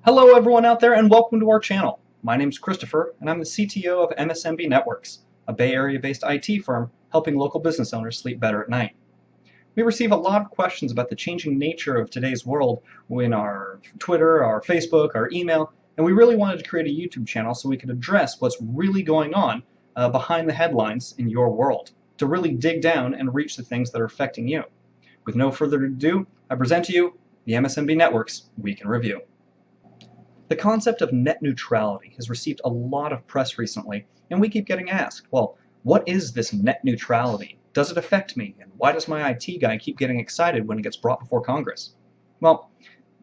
Hello everyone out there and welcome to our channel. My name is Christopher and I'm the CTO of MSMB Networks, a Bay Area-based IT firm helping local business owners sleep better at night. We receive a lot of questions about the changing nature of today's world in our Twitter, our Facebook, our email, and we really wanted to create a YouTube channel so we could address what's really going on behind the headlines in your world, to really dig down and reach the things that are affecting you. With no further ado, I present to you the MSMB Networks Week in Review. The concept of net neutrality has received a lot of press recently, and we keep getting asked, well, what is this net neutrality? Does it affect me? And why does my IT guy keep getting excited when it gets brought before Congress? Well,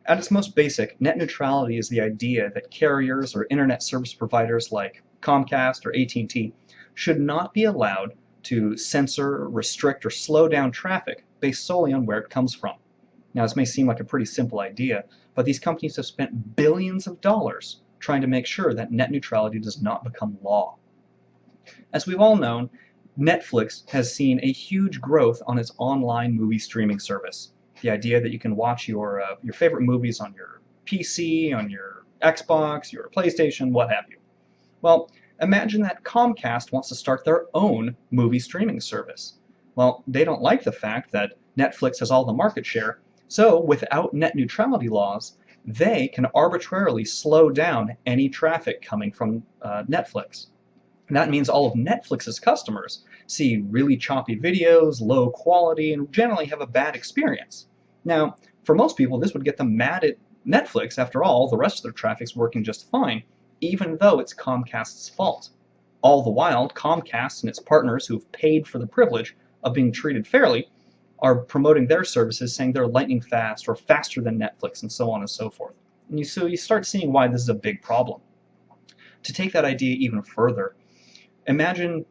at its most basic, net neutrality is the idea that carriers or internet service providers like Comcast or AT&T should not be allowed to censor, restrict, or slow down traffic based solely on where it comes from. Now, this may seem like a pretty simple idea, but these companies have spent billions of dollars trying to make sure that net neutrality does not become law. As we've all known, Netflix has seen a huge growth on its online movie streaming service. The idea that you can watch your favorite movies on your PC, on your Xbox, your PlayStation, what have you. Well, imagine that Comcast wants to start their own movie streaming service. Well, they don't like the fact that Netflix has all the market share, so without net neutrality laws, they can arbitrarily slow down any traffic coming from Netflix. And that means all of Netflix's customers see really choppy videos, low quality, and generally have a bad experience. Now, for most people, this would get them mad at Netflix. After all, the rest of their traffic's working just fine, even though it's Comcast's fault. All the while, Comcast and its partners who've paid for the privilege of being treated fairly are promoting their services, saying they're lightning fast or faster than Netflix and so on and so forth. And so you start seeing why this is a big problem. To take that idea even further, imagine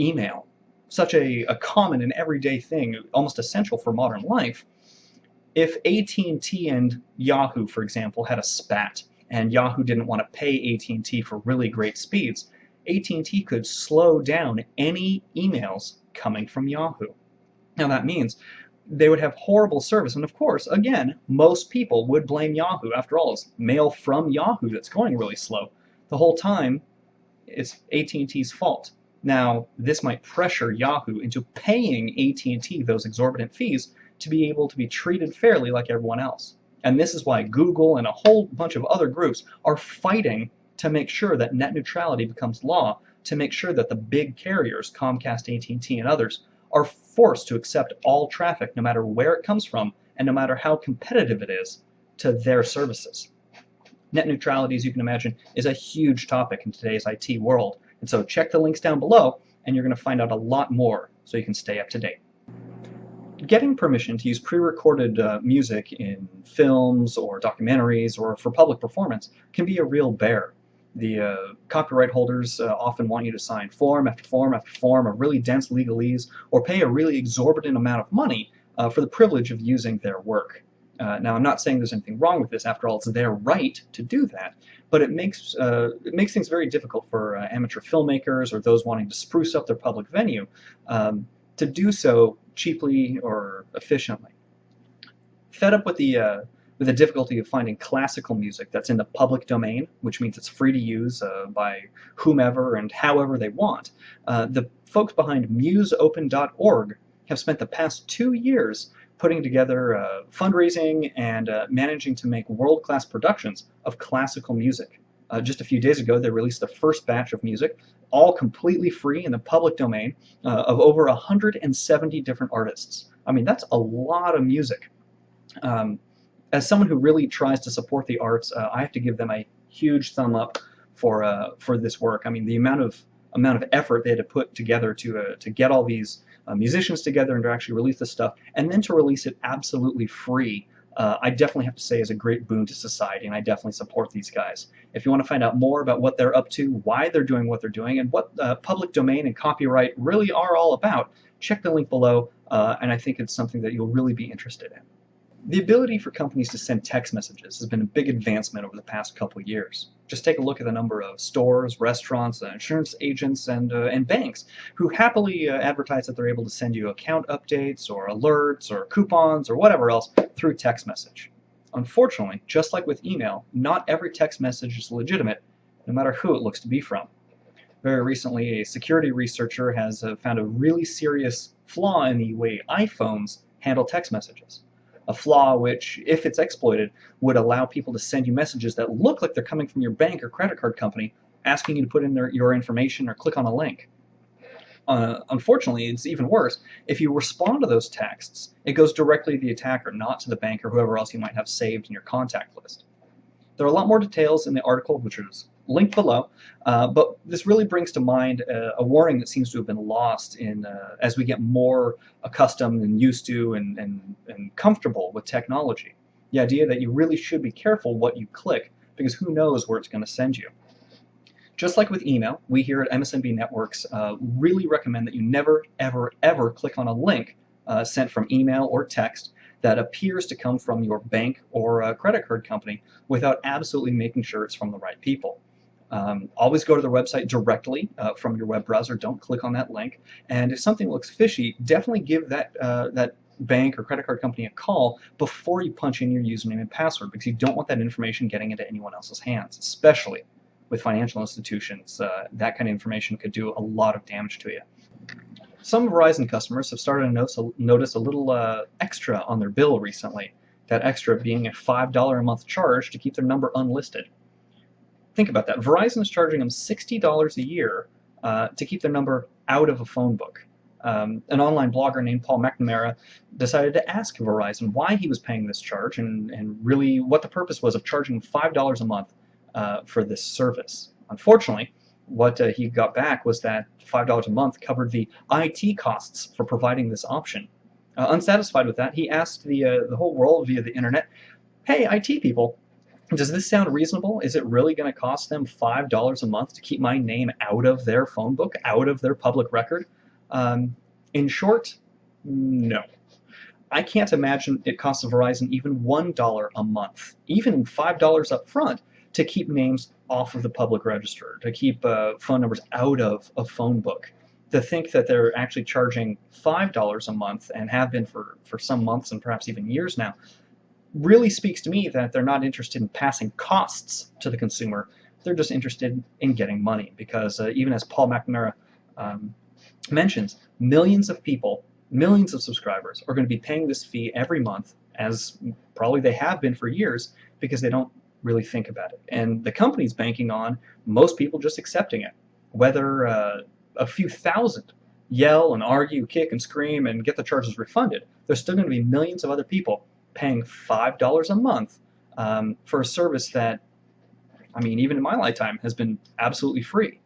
email, such a common and everyday thing, almost essential for modern life. If AT&T and Yahoo, for example, had a spat and Yahoo didn't want to pay AT&T for really great speeds, AT&T could slow down any emails coming from Yahoo. Now that means they would have horrible service, and of course, again, most people would blame Yahoo. After all, it's mail from Yahoo that's going really slow. The whole time, it's AT&T's fault. Now, this might pressure Yahoo into paying AT&T those exorbitant fees to be able to be treated fairly like everyone else. And this is why Google and a whole bunch of other groups are fighting to make sure that net neutrality becomes law, to make sure that the big carriers, Comcast, AT&T, and others, are forced to accept all traffic no matter where it comes from and no matter how competitive it is to their services. Net neutrality, as you can imagine, is a huge topic in today's IT world. And so check the links down below and you're going to find out a lot more so you can stay up to date. Getting permission to use pre-recorded music in films or documentaries or for public performance can be a real bear. The copyright holders often want you to sign form after form after form of really dense legalese or pay a really exorbitant amount of money for the privilege of using their work. Now, I'm not saying there's anything wrong with this. After all, it's their right to do that. But it makes things very difficult for amateur filmmakers or those wanting to spruce up their public venue to do so cheaply or efficiently. Fed up with the difficulty of finding classical music that's in the public domain, which means it's free to use by whomever and however they want, the folks behind Musopen.org have spent the past 2 years putting together fundraising and managing to make world-class productions of classical music. Just a few days ago, they released the first batch of music, all completely free in the public domain, of over 170 different artists. I mean, that's a lot of music. As someone who really tries to support the arts, I have to give them a huge thumb up for this work. I mean, the amount of effort they had to put together to get all these musicians together and to actually release this stuff, and then to release it absolutely free, I definitely have to say is a great boon to society, and I definitely support these guys. If you want to find out more about what they're up to, why they're doing what they're doing, and what public domain and copyright really are all about, check the link below, and I think it's something that you'll really be interested in. The ability for companies to send text messages has been a big advancement over the past couple of years. Just take a look at the number of stores, restaurants, insurance agents, and banks who happily advertise that they're able to send you account updates or alerts or coupons or whatever else through text message. Unfortunately, just like with email, not every text message is legitimate, no matter who it looks to be from. Very recently, a security researcher has found a really serious flaw in the way iPhones handle text messages. A flaw which, if it's exploited, would allow people to send you messages that look like they're coming from your bank or credit card company, asking you to put in your information or click on a link. Unfortunately, it's even worse. If you respond to those texts, it goes directly to the attacker, not to the bank or whoever else you might have saved in your contact list. There are a lot more details in the article, which is linked below, but this really brings to mind a warning that seems to have been lost as we get more accustomed and used to and comfortable with technology. The idea that you really should be careful what you click, because who knows where it's going to send you. Just like with email, we here at MSMB Networks really recommend that you never, ever, ever click on a link sent from email or text that appears to come from your bank or a credit card company without absolutely making sure it's from the right people. Always go to the website directly from your web browser. Don't click on that link. And if something looks fishy, definitely give that bank or credit card company a call before you punch in your username and password, because you don't want that information getting into anyone else's hands, especially with financial institutions. That kind of information could do a lot of damage to you. Some Verizon customers have started to notice a little extra on their bill recently, that extra being a $5 a month charge to keep their number unlisted. Think about that. Verizon is charging them $60 a year to keep their number out of a phone book. An online blogger named Paul McNamara decided to ask Verizon why he was paying this charge and really what the purpose was of charging $5 a month for this service. Unfortunately, what he got back was that $5 a month covered the IT costs for providing this option. Unsatisfied with that, he asked the whole world via the internet, "Hey, IT people, does this sound reasonable? Is it really going to cost them $5 a month to keep my name out of their phone book, out of their public record?" In short, no. I can't imagine it costs Verizon even $1 a month, even $5 up front, to keep names off of the public register, to keep phone numbers out of a phone book. To think that they're actually charging $5 a month, and have been for some months and perhaps even years now, really speaks to me that they're not interested in passing costs to the consumer. They're just interested in getting money, because even as Paul McNamara mentions, millions of people, millions of subscribers are going to be paying this fee every month, as probably they have been for years, because they don't really think about it. And the company's banking on most people just accepting it. Whether a few thousand yell and argue, kick and scream and get the charges refunded, there's still going to be millions of other people paying $5 a month for a service that, I mean, even in my lifetime, has been absolutely free.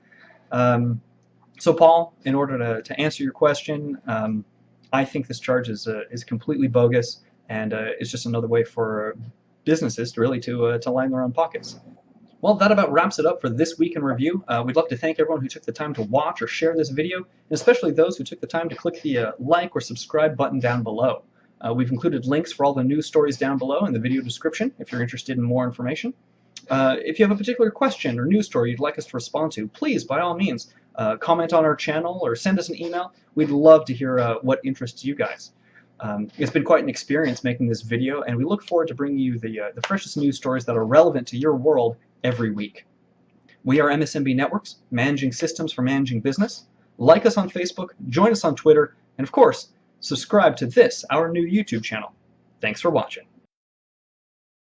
So Paul, in order to answer your question, I think this charge is completely bogus, and it's just another way for businesses to really to line their own pockets. Well, that about wraps it up for this week in review. We'd love to thank everyone who took the time to watch or share this video, and especially those who took the time to click the like or subscribe button down below. We've included links for all the news stories down below in the video description if you're interested in more information. If you have a particular question or news story you'd like us to respond to, please, by all means, comment on our channel or send us an email. We'd love to hear what interests you guys. It's been quite an experience making this video, and we look forward to bringing you the freshest news stories that are relevant to your world every week. We are MSMB Networks, managing systems for managing business. Like us on Facebook, join us on Twitter, and of course, subscribe to this, our new YouTube channel. Thanks for watching.